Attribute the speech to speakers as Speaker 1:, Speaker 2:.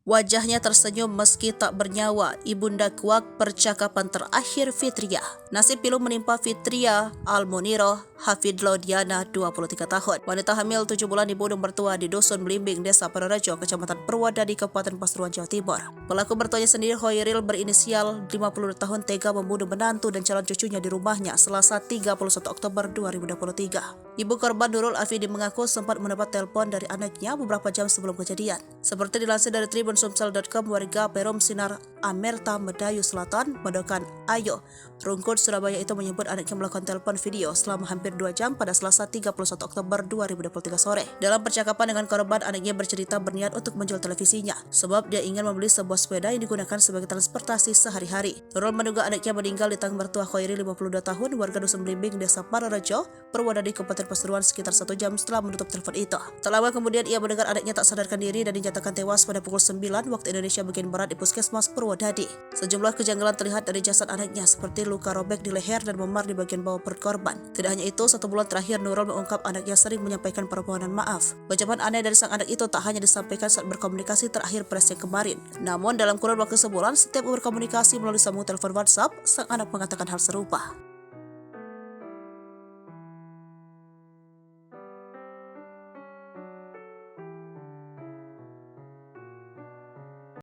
Speaker 1: Wajahnya tersenyum meski tak bernyawa. Ibunda kuak percakapan terakhir Fitria. Nasib pilu menimpa Fitria Almuniroh Hafidlo Diana, 23 tahun. Wanita hamil 7 bulan dibunuh mertua di Dusun Belimbing, Desa Purworejo, Kecamatan Purwodadi, Kabupaten Pasuruan, Jawa Timur. Pelaku mertuanya sendiri, Hoiril berinisial 52 tahun, tega membunuh menantu dan calon cucunya di rumahnya Selasa 31 Oktober 2023. Ibu korban Nurul Afidi mengaku sempat mendapat telepon dari anaknya beberapa jam sebelum kejadian. Seperti dilansir dari tribunsumsel.com, warga Perum Sinar Amerta, Medayu Selatan, Modokan Ayo, Rungkut, Surabaya itu menyebut anaknya melakukan telepon video selama hampir 2 jam pada Selasa 31 Oktober 2023 sore. Dalam percakapan dengan korban, anaknya bercerita berniat untuk menjual televisinya sebab dia ingin membeli sebuah sepeda yang digunakan sebagai transportasi sehari-hari. Nurul menduga anaknya meninggal di tangan mertua Khairi, 52 tahun, warga Dusun Belimbing, Desa Purworejo, Purwodadi, Kabupaten Pasuruan, sekitar 1 jam setelah menutup telepon itu. Tak lama kemudian ia mendengar anaknya tak sadarkan diri dan dinyatakan tewas pada pukul 9 waktu Indonesia bagian barat di Puskesmas Purwodadi. Sejumlah kejanggalan terlihat dari jasad anaknya seperti luka robek di leher dan memar di bagian bawah perut korban. Tidak hanya itu, 1 bulan terakhir Nurul mengungkap anaknya sering menyampaikan permohonan maaf. Ucapan aneh dari sang anak itu tak hanya disampaikan saat berkomunikasi terakhir pada yang kemarin. Namun dalam kurun waktu sebulan, setiap berkomunikasi melalui sambungan telepon WhatsApp, sang anak mengatakan hal serupa.